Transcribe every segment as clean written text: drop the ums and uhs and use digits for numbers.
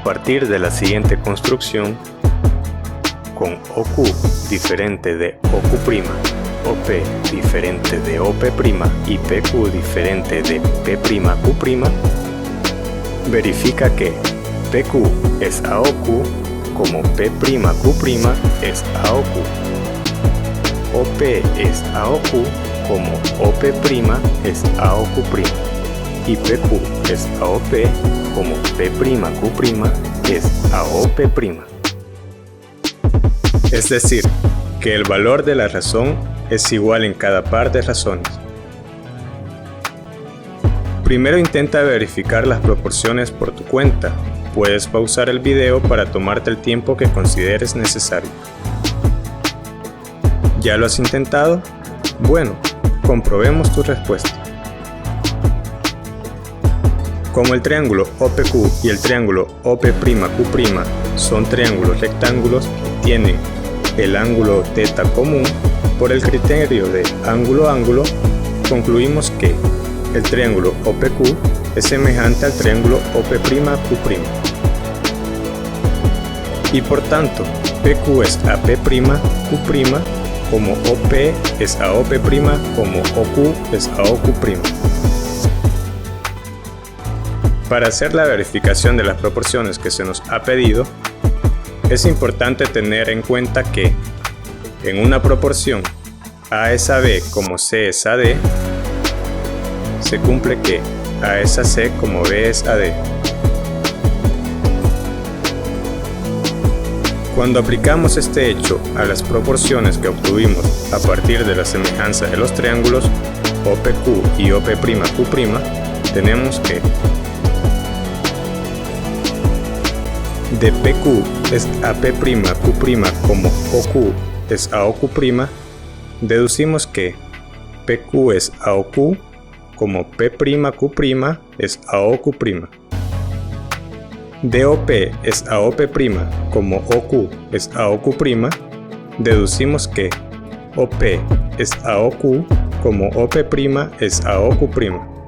partir de la siguiente construcción, con OQ diferente de OQ', OP diferente de OP' y PQ diferente de P'Q', verifica que PQ es a OQ como P'Q' es a OQ, OP es a OQ como OP' es a OQ' y PQ es a OP como P'Q' es a OP'. Es decir, que el valor de la razón es igual en cada par de razones. Primero intenta verificar las proporciones por tu cuenta. Puedes pausar el video para tomarte el tiempo que consideres necesario. ¿Ya lo has intentado? Bueno, comprobemos tu respuesta. Como el triángulo OPQ y el triángulo OP'Q' son triángulos rectángulos que tienen el ángulo θ común, por el criterio de ángulo-ángulo, concluimos que el triángulo OPQ es semejante al triángulo OP'Q'. Y por tanto, PQ es a P'Q', como OP es a OP', como OQ es a OQ'. Para hacer la verificación de las proporciones que se nos ha pedido, es importante tener en cuenta que en una proporción A es a B como C es a D, se cumple que A es a C como B es a D. Cuando aplicamos este hecho a las proporciones que obtuvimos a partir de la semejanza de los triángulos OPQ y OP'Q', tenemos que de PQ es a P'Q' como OQ es a OQ', deducimos que PQ es a OQ como P'Q' es a OQ'. De OP es a OP' como OQ es a OQ', deducimos que OP es a OQ como OP' es a OQ'.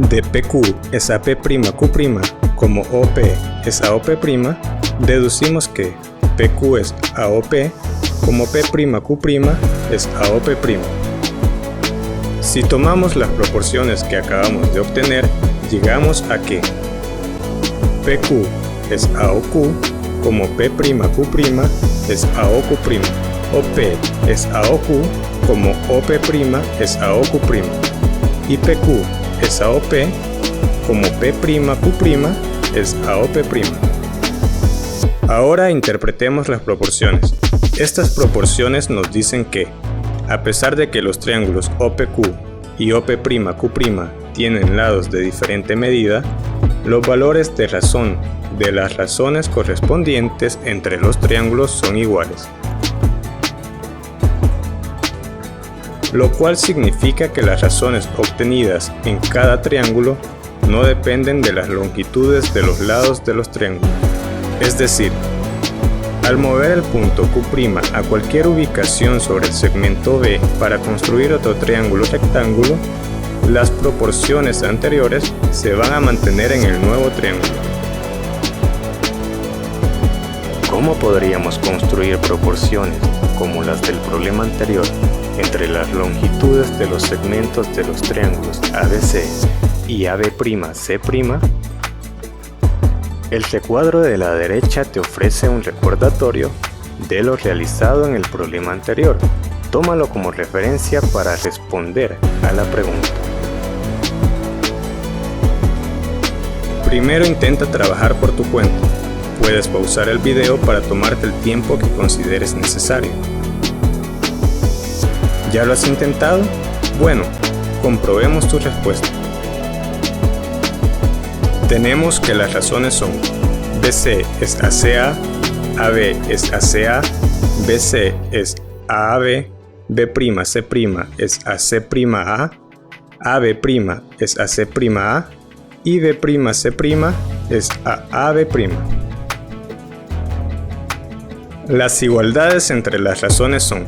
De PQ es a P'Q' como OP es a OP', deducimos que PQ es a OP como P'Q' es a OP'. Si tomamos las proporciones que acabamos de obtener, llegamos a que PQ es a OQ como P'Q' es a OQ', OP es a OQ como OP' es a OQ' y PQ es a OP como P'Q' es a OP'. Ahora interpretemos las proporciones. Estas proporciones nos dicen que, a pesar de que los triángulos OPQ y OP'Q' tienen lados de diferente medida, los valores de razón de las razones correspondientes entre los triángulos son iguales. Lo cual significa que las razones obtenidas en cada triángulo no dependen de las longitudes de los lados de los triángulos. Es decir, al mover el punto Q' a cualquier ubicación sobre el segmento B para construir otro triángulo rectángulo, las proporciones anteriores se van a mantener en el nuevo triángulo. ¿Cómo podríamos construir proporciones como las del problema anterior entre las longitudes de los segmentos de los triángulos ABC y AB'C'? El recuadro de la derecha te ofrece un recordatorio de lo realizado en el problema anterior. Tómalo como referencia para responder a la pregunta. Primero intenta trabajar por tu cuenta. Puedes pausar el video para tomarte el tiempo que consideres necesario. ¿Ya lo has intentado? Bueno, comprobemos tu respuesta. Tenemos que las razones son BC es a CA, AB es a CA, BC es a AB, B'C' es a C'A, AB' es a C'A y B'C' es a AB'. Las igualdades entre las razones son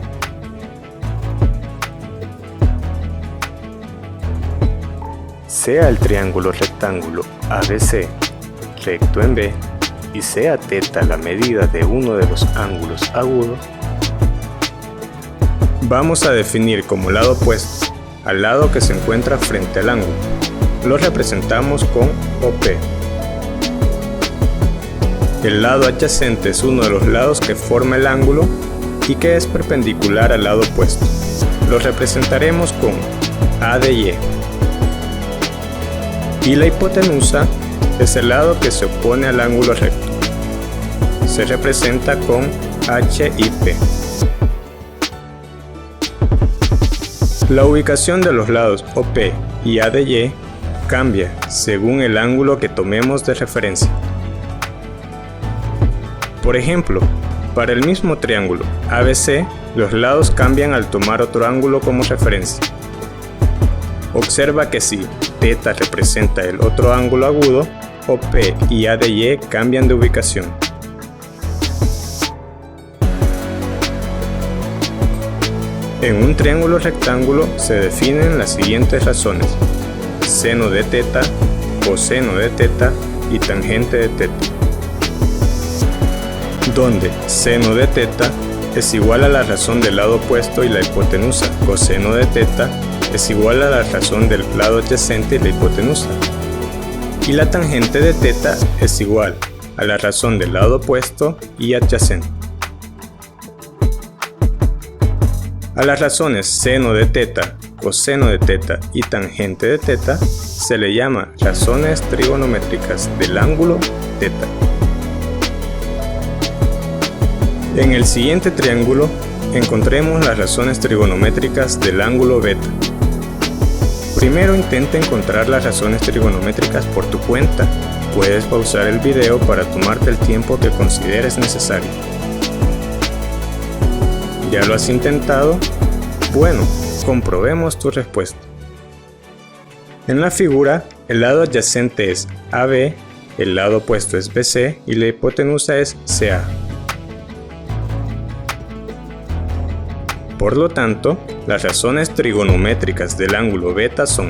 sea el triángulo rectángulo ABC recto en B y sea θ la medida de uno de los ángulos agudos, vamos a definir como lado opuesto al lado que se encuentra frente al ángulo. Lo representamos con OP. El lado adyacente es uno de los lados que forma el ángulo y que es perpendicular al lado opuesto. Lo representaremos con ADY. Y la hipotenusa es el lado que se opone al ángulo recto. Se representa con HIP. La ubicación de los lados OP y ADY cambia según el ángulo que tomemos de referencia. Por ejemplo, para el mismo triángulo ABC, los lados cambian al tomar otro ángulo como referencia. Observa que si θ representa el otro ángulo agudo, OP y ADY cambian de ubicación. En un triángulo rectángulo se definen las siguientes razones: seno de θ, coseno de θ y tangente de θ, donde seno de θ es igual a la razón del lado opuesto y la hipotenusa, coseno de θ es igual a la razón del lado adyacente y la hipotenusa, y la tangente de θ es igual a la razón del lado opuesto y adyacente. A las razones seno de θ, coseno de θ y tangente de θ se le llama razones trigonométricas del ángulo θ. En el siguiente triángulo encontremos las razones trigonométricas del ángulo beta. Primero intenta encontrar las razones trigonométricas por tu cuenta. Puedes pausar el video para tomarte el tiempo que consideres necesario. ¿Ya lo has intentado? Bueno, comprobemos tu respuesta. En la figura, el lado adyacente es AB, el lado opuesto es BC y la hipotenusa es CA. Por lo tanto, las razones trigonométricas del ángulo beta son: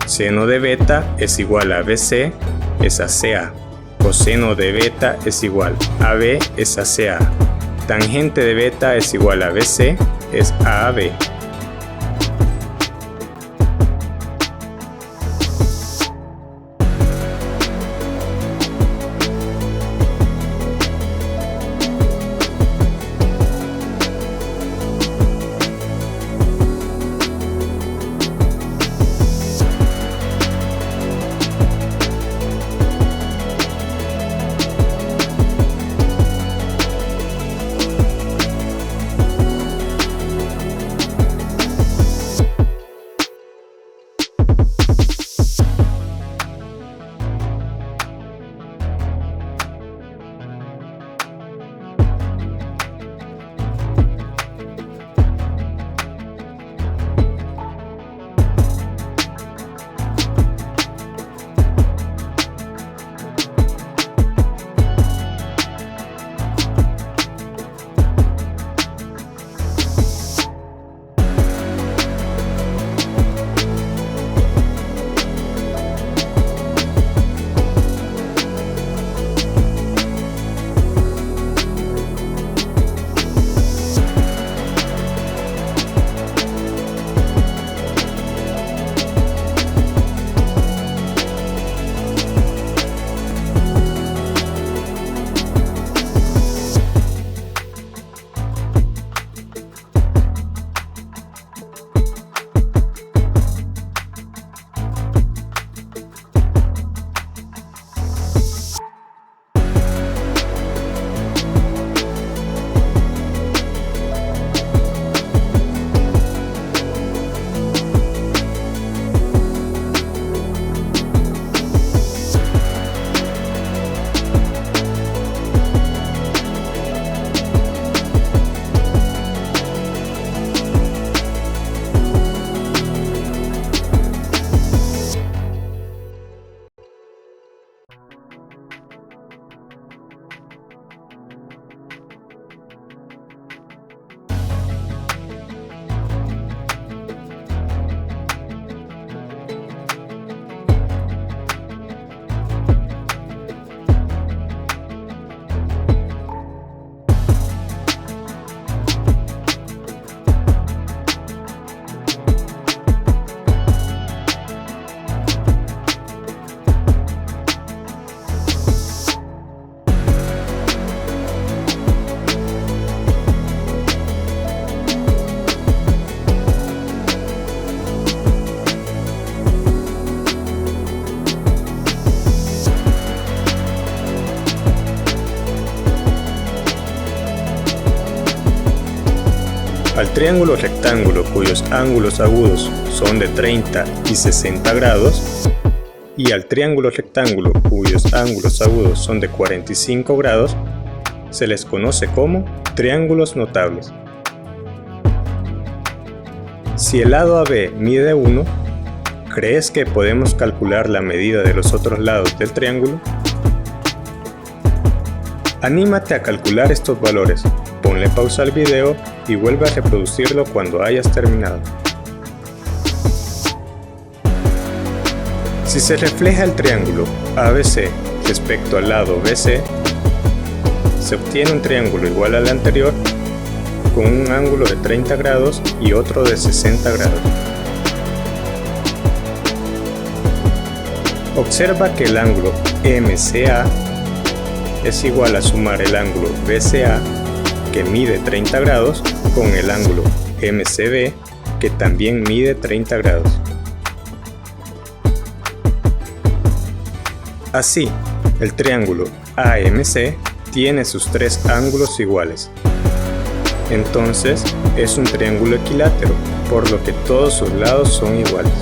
seno de beta es igual a BC es a CA, coseno de beta es igual a AB es a CA, tangente de beta es igual a BC es a AB. triángulo rectángulo cuyos ángulos agudos son de 30 y 60 grados y al triángulo rectángulo cuyos ángulos agudos son de 45 grados se les conoce como triángulos notables. Si el lado AB mide 1, ¿crees que podemos calcular la medida de los otros lados del triángulo? Anímate a calcular estos valores, ponle pausa al video y vuelve a reproducirlo cuando hayas terminado. Si se refleja el triángulo ABC respecto al lado BC, se obtiene un triángulo igual al anterior con un ángulo de 30 grados y otro de 60 grados. Observa que el ángulo MCA es igual a sumar el ángulo BCA, que mide 30 grados, con el ángulo MCB, que también mide 30 grados. Así, el triángulo AMC tiene sus tres ángulos iguales. Entonces, es un triángulo equilátero, por lo que todos sus lados son iguales.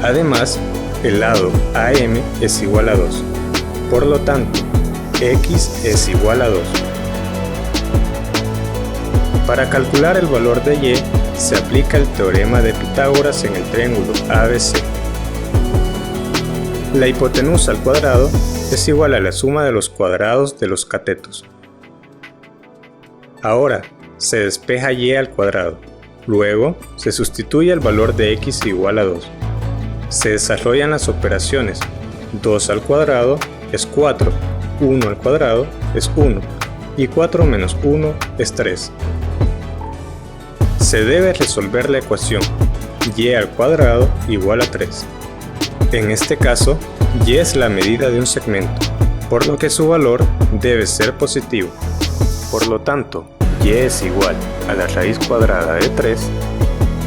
Además, el lado AM es igual a 2. Por lo tanto, X es igual a 2. Para calcular el valor de Y, se aplica el teorema de Pitágoras en el triángulo ABC. La hipotenusa al cuadrado es igual a la suma de los cuadrados de los catetos. Ahora, se despeja Y al cuadrado. Luego, se sustituye el valor de X igual a 2. Se desarrollan las operaciones. 2 al cuadrado es 4. 1 al cuadrado es 1 y 4 menos 1 es 3. Se debe resolver la ecuación y al cuadrado igual a 3. En este caso, y es la medida de un segmento, por lo que su valor debe ser positivo. Por lo tanto, y es igual a la raíz cuadrada de 3,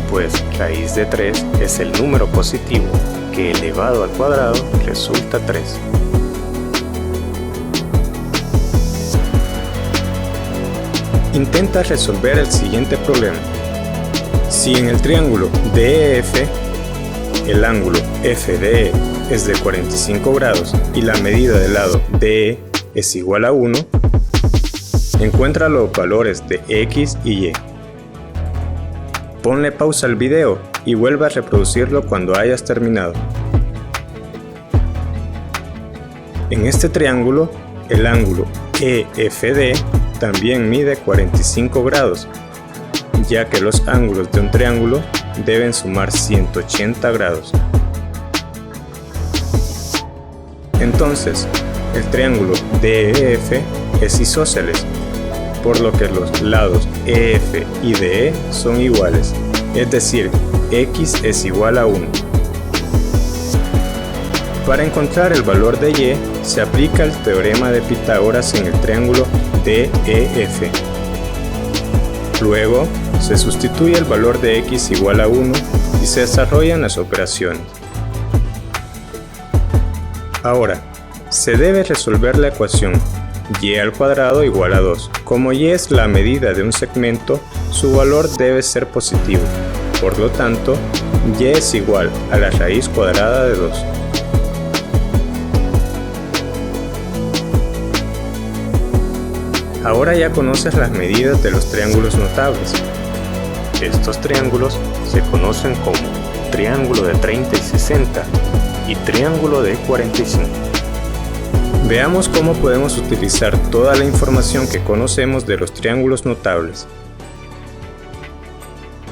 pues raíz de 3 es el número positivo que elevado al cuadrado resulta 3. Intenta resolver el siguiente problema. Si en el triángulo DEF el ángulo FDE es de 45 grados y la medida del lado DE es igual a 1, encuentra los valores de X y Y. Ponle pausa al video y vuelve a reproducirlo cuando hayas terminado. En este triángulo, el ángulo EFD también mide 45 grados, ya que los ángulos de un triángulo deben sumar 180 grados. Entonces, el triángulo DEF es isósceles, por lo que los lados EF y DE son iguales, es decir, X es igual a 1. Para encontrar el valor de Y, se aplica el teorema de Pitágoras en el triángulo DEF. Luego, se sustituye el valor de X igual a 1 y se desarrollan las operaciones. Ahora, se debe resolver la ecuación y al cuadrado igual a 2. Como Y es la medida de un segmento, su valor debe ser positivo. Por lo tanto, Y es igual a la raíz cuadrada de 2. Ahora ya conoces las medidas de los triángulos notables. Estos triángulos se conocen como triángulo de 30 y 60 y triángulo de 45. Veamos cómo podemos utilizar toda la información que conocemos de los triángulos notables.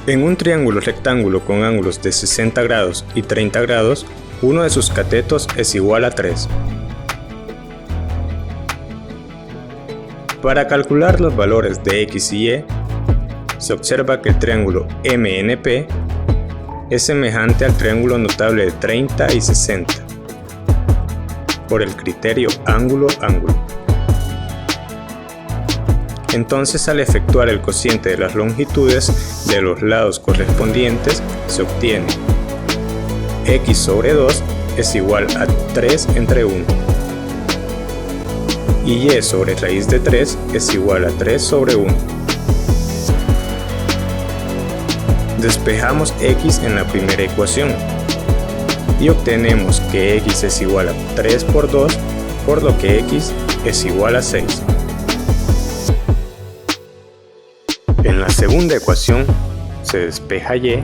En un triángulo rectángulo con ángulos de 60 grados y 30 grados, uno de sus catetos es igual a 3. Para calcular los valores de X y Y, se observa que el triángulo MNP es semejante al triángulo notable de 30 y 60, por el criterio ángulo-ángulo. Entonces, al efectuar el cociente de las longitudes de los lados correspondientes, se obtiene X sobre 2 es igual a 3 entre 1. Y Y sobre raíz de 3 es igual a 3 sobre 1. Despejamos x en la primera ecuación y obtenemos que x es igual a 3 por 2, por lo que x es igual a 6. En la segunda ecuación se despeja y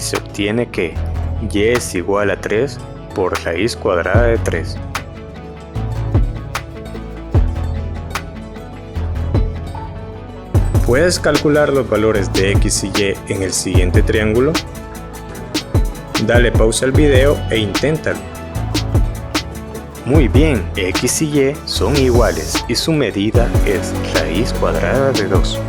se obtiene que y es igual a 3 por raíz cuadrada de 3. ¿Puedes calcular los valores de x y y en el siguiente triángulo? Dale pausa al video e inténtalo. Muy bien, x y y son iguales y su medida es raíz cuadrada de 2.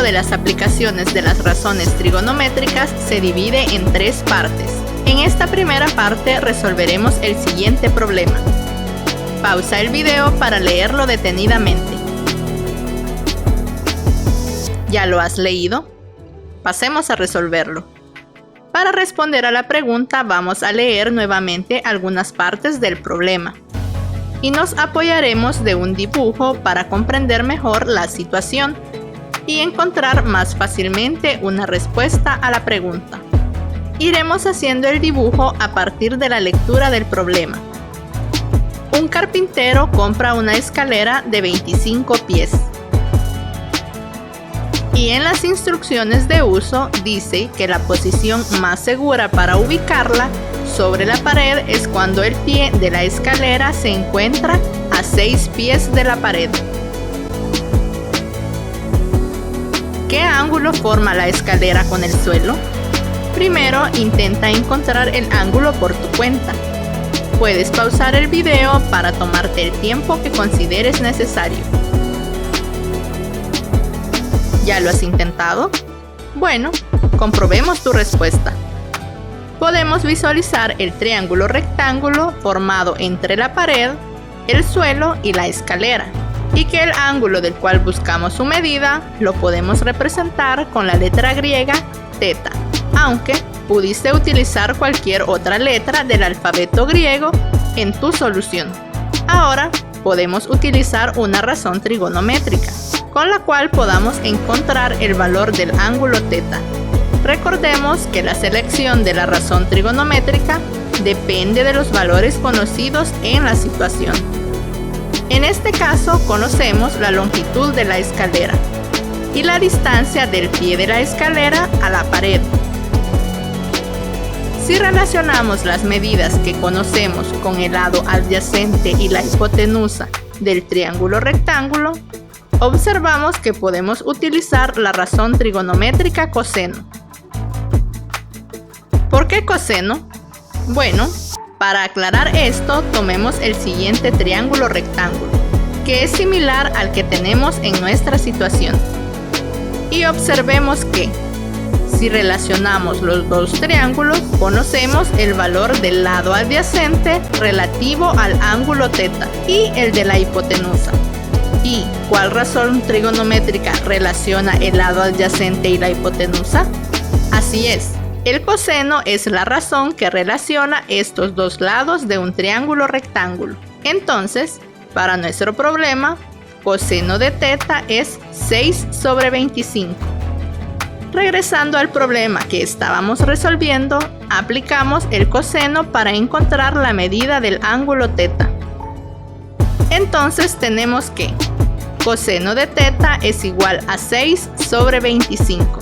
de las aplicaciones de las razones trigonométricas se divide en 3 partes. En esta primera parte resolveremos el siguiente problema. Pausa el video para leerlo detenidamente. ¿Ya lo has leído? Pasemos a resolverlo. Para responder a la pregunta vamos a leer nuevamente algunas partes del problema y nos apoyaremos de un dibujo para comprender mejor la situación y encontrar más fácilmente una respuesta a la pregunta. Iremos haciendo el dibujo a partir de la lectura del problema. Un carpintero compra una escalera de 25 pies. Y en las instrucciones de uso dice que la posición más segura para ubicarla sobre la pared es cuando el pie de la escalera se encuentra a 6 pies de la pared. ¿Qué ángulo forma la escalera con el suelo? Primero intenta encontrar el ángulo por tu cuenta. Puedes pausar el video para tomarte el tiempo que consideres necesario. ¿Ya lo has intentado? Bueno, comprobemos tu respuesta. Podemos visualizar el triángulo rectángulo formado entre la pared, el suelo y la escalera, y que el ángulo del cual buscamos su medida lo podemos representar con la letra griega teta, aunque pudiste utilizar cualquier otra letra del alfabeto griego en tu solución. Ahora podemos utilizar una razón trigonométrica, con la cual podamos encontrar el valor del ángulo teta. Recordemos que la selección de la razón trigonométrica depende de los valores conocidos en la situación. En este caso conocemos la longitud de la escalera y la distancia del pie de la escalera a la pared. Si relacionamos las medidas que conocemos con el lado adyacente y la hipotenusa del triángulo rectángulo, observamos que podemos utilizar la razón trigonométrica coseno. ¿Por qué coseno? Bueno, para aclarar esto, tomemos el siguiente triángulo rectángulo, que es similar al que tenemos en nuestra situación. Y observemos que, si relacionamos los dos triángulos, conocemos el valor del lado adyacente relativo al ángulo teta y el de la hipotenusa. ¿Y cuál razón trigonométrica relaciona el lado adyacente y la hipotenusa? Así es, el coseno es la razón que relaciona estos dos lados de un triángulo rectángulo. Entonces, para nuestro problema, coseno de teta es 6/25. Regresando al problema que estábamos resolviendo, aplicamos el coseno para encontrar la medida del ángulo teta. Entonces tenemos que coseno de teta es igual a 6/25.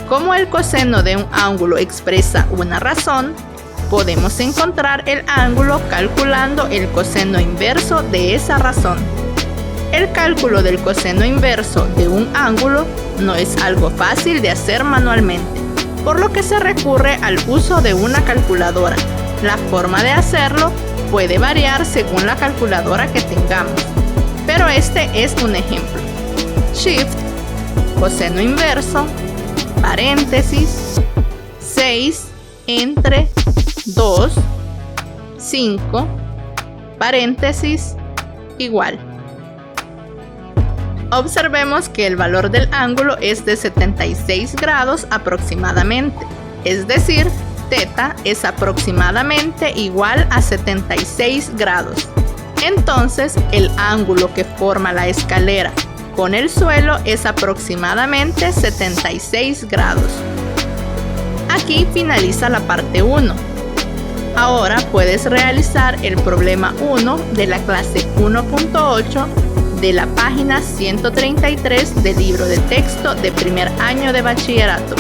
Como el coseno de un ángulo expresa una razón, podemos encontrar el ángulo calculando el coseno inverso de esa razón. El cálculo del coseno inverso de un ángulo no es algo fácil de hacer manualmente, por lo que se recurre al uso de una calculadora. La forma de hacerlo puede variar según la calculadora que tengamos, pero este es un ejemplo. Shift, coseno inverso, paréntesis, 6 entre 2, 5, paréntesis, igual. Observemos que el valor del ángulo es de 76 grados aproximadamente, es decir, teta es aproximadamente igual a 76 grados. Entonces, el ángulo que forma la escalera con el suelo es aproximadamente 76 grados. Aquí finaliza la parte 1. Ahora puedes realizar el problema 1 de la clase 1.8 de la página 133 del libro de texto de primer año de bachillerato.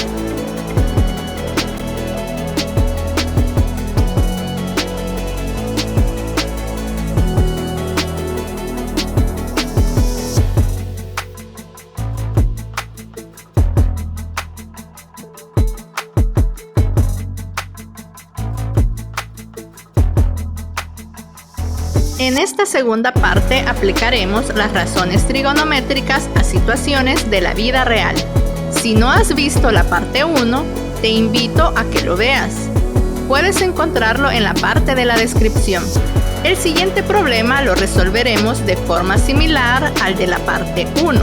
En esta segunda parte aplicaremos las razones trigonométricas a situaciones de la vida real. Si no has visto la parte 1, te invito a que lo veas. Puedes encontrarlo en la parte de la descripción. El siguiente problema lo resolveremos de forma similar al de la parte 1.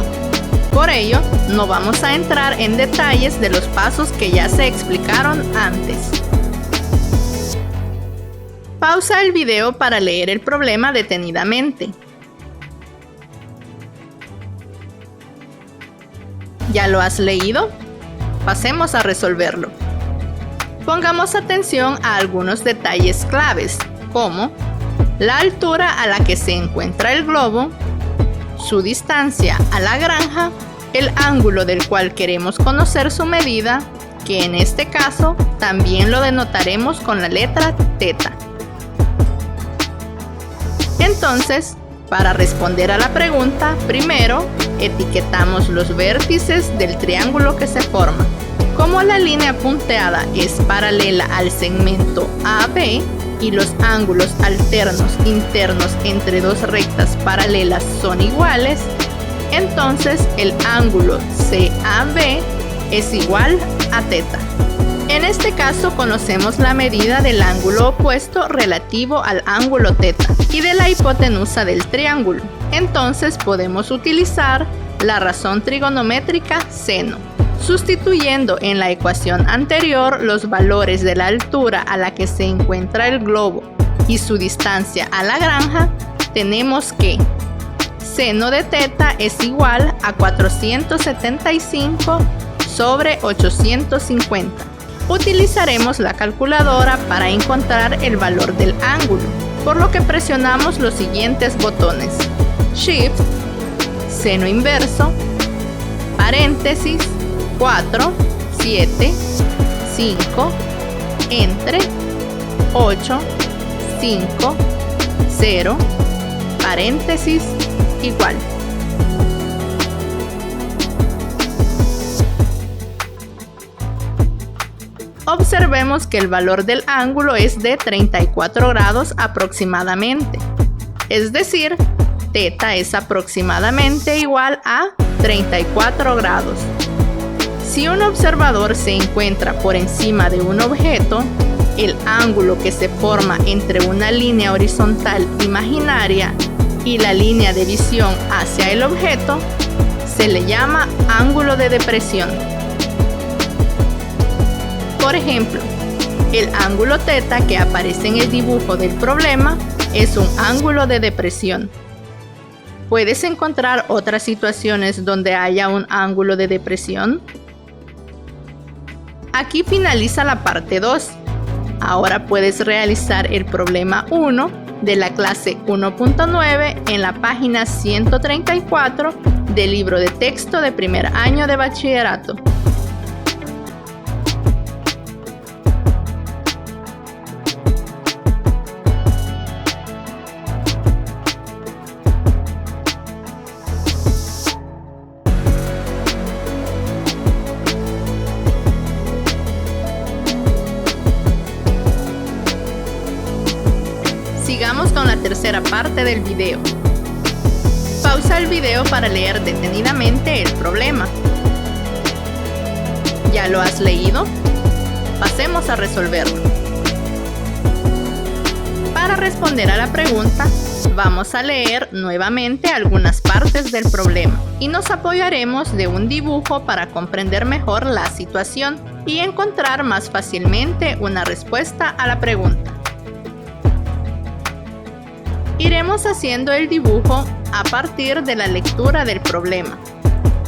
Por ello, no vamos a entrar en detalles de los pasos que ya se explicaron antes. Pausa el video para leer el problema detenidamente. ¿Ya lo has leído? Pasemos a resolverlo. Pongamos atención a algunos detalles claves, como la altura a la que se encuentra el globo, su distancia a la granja, el ángulo del cual queremos conocer su medida, que en este caso también lo denotaremos con la letra teta. Entonces, para responder a la pregunta, primero etiquetamos los vértices del triángulo que se forma. Como la línea punteada es paralela al segmento AB y los ángulos alternos internos entre dos rectas paralelas son iguales, entonces el ángulo CAB es igual a teta. En este caso conocemos la medida del ángulo opuesto relativo al ángulo teta y de la hipotenusa del triángulo. Entonces podemos utilizar la razón trigonométrica seno. Sustituyendo en la ecuación anterior los valores de la altura a la que se encuentra el globo y su distancia a la granja, tenemos que seno de teta es igual a 475 sobre 850. Utilizaremos la calculadora para encontrar el valor del ángulo, por lo que presionamos los siguientes botones: Shift, seno inverso, paréntesis, 4, 7, 5, entre, 8, 5, 0, paréntesis, igual. Observemos que el valor del ángulo es de 34 grados aproximadamente, es decir, teta es aproximadamente igual a 34 grados. Si un observador se encuentra por encima de un objeto, el ángulo que se forma entre una línea horizontal imaginaria y la línea de visión hacia el objeto se le llama ángulo de depresión. Por ejemplo, el ángulo teta que aparece en el dibujo del problema es un ángulo de depresión. ¿Puedes encontrar otras situaciones donde haya un ángulo de depresión? Aquí finaliza la parte 2. Ahora puedes realizar el problema 1 de la clase 1.9 en la página 134 del libro de texto de primer año de bachillerato. Sigamos con la tercera parte del video. Pausa el video para leer detenidamente el problema. ¿Ya lo has leído? Pasemos a resolverlo. Para responder a la pregunta, vamos a leer nuevamente algunas partes del problema y nos apoyaremos de un dibujo para comprender mejor la situación y encontrar más fácilmente una respuesta a la pregunta. Iremos haciendo el dibujo a partir de la lectura del problema.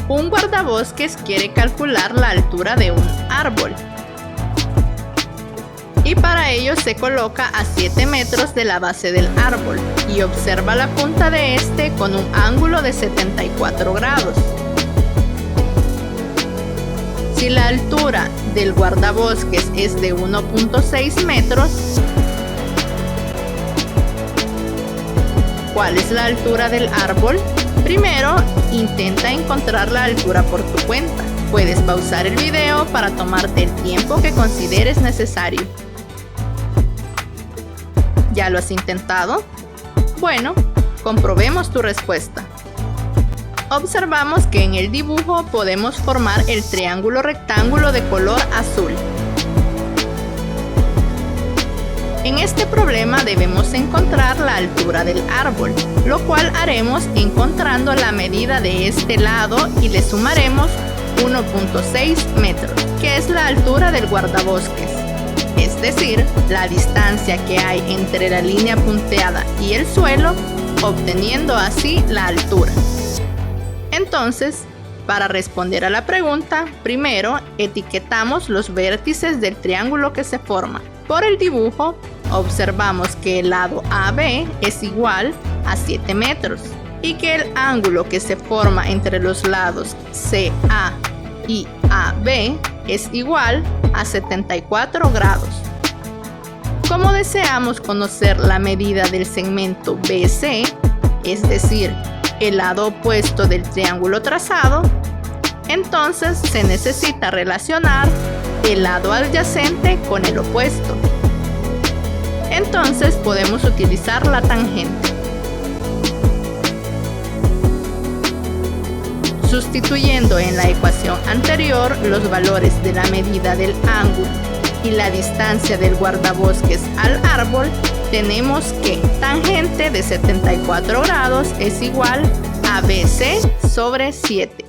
Un guardabosques quiere calcular la altura de un árbol y para ello se coloca a 7 metros de la base del árbol y observa la punta de este con un ángulo de 74 grados. Si la altura del guardabosques es de 1.6 metros, ¿cuál es la altura del árbol? Primero, intenta encontrar la altura por tu cuenta. Puedes pausar el video para tomarte el tiempo que consideres necesario. ¿Ya lo has intentado? Bueno, comprobemos tu respuesta. Observamos que en el dibujo podemos formar el triángulo rectángulo de color azul. En este problema debemos encontrar la altura del árbol, lo cual haremos encontrando la medida de este lado y le sumaremos 1.6 metros, que es la altura del guardabosques, es decir, la distancia que hay entre la línea punteada y el suelo, obteniendo así la altura. Entonces, para responder a la pregunta, primero etiquetamos los vértices del triángulo que se forma. Por el dibujo, observamos que el lado AB es igual a 7 metros y que el ángulo que se forma entre los lados CA y AB es igual a 74 grados. Como deseamos conocer la medida del segmento BC, es decir, el lado opuesto del triángulo trazado, entonces se necesita relacionar el lado adyacente con el opuesto. Entonces podemos utilizar la tangente. Sustituyendo en la ecuación anterior los valores de la medida del ángulo y la distancia del guardabosques al árbol, tenemos que tangente de 74 grados es igual a BC sobre 7.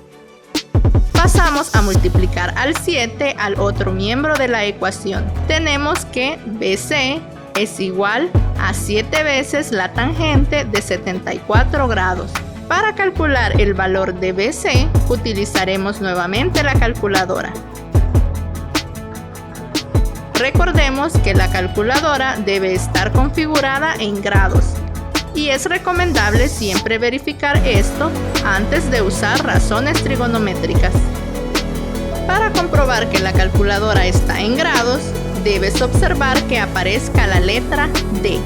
Pasamos a multiplicar al 7 al otro miembro de la ecuación. Tenemos que BC es igual a 7 veces la tangente de 74 grados. Para calcular el valor de BC, utilizaremos nuevamente la calculadora. Recordemos que la calculadora debe estar configurada en grados y es recomendable siempre verificar esto antes de usar razones trigonométricas. Para comprobar que la calculadora está en grados, debes observar que aparezca la letra D.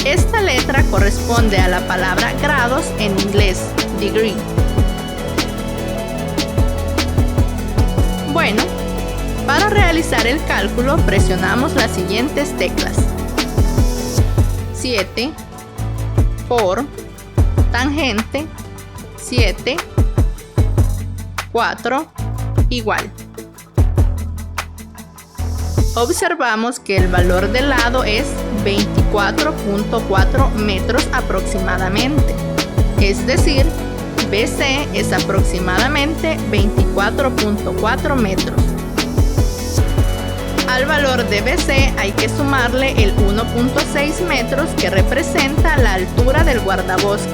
Esta letra corresponde a la palabra grados en inglés, degree. Bueno, para realizar el cálculo presionamos las siguientes teclas: 7 por tangente 7 4 igual. Observamos que el valor del lado es 24.4 metros aproximadamente, es decir, BC es aproximadamente 24.4 metros. Al valor de BC hay que sumarle el 1.6 metros que representa la altura del guardabosques,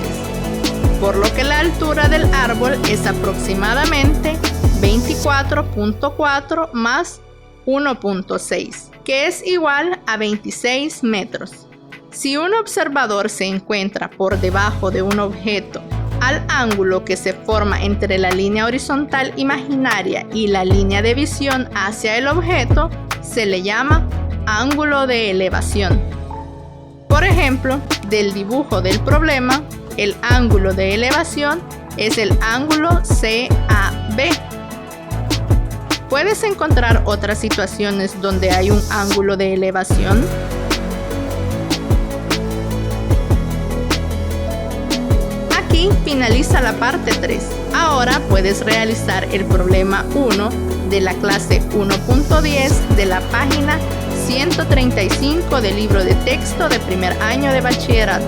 por lo que la altura del árbol es aproximadamente 24.4 más 1.6, que es igual a 26 metros. Si un observador se encuentra por debajo de un objeto al ángulo que se forma entre la línea horizontal imaginaria y la línea de visión hacia el objeto, se le llama ángulo de elevación. Por ejemplo, del dibujo del problema, el ángulo de elevación es el ángulo CAB. ¿Puedes encontrar otras situaciones donde hay un ángulo de elevación? Aquí finaliza la parte 3. Ahora puedes realizar el problema 1 de la clase 1.10 de la página 135 del libro de texto de primer año de bachillerato.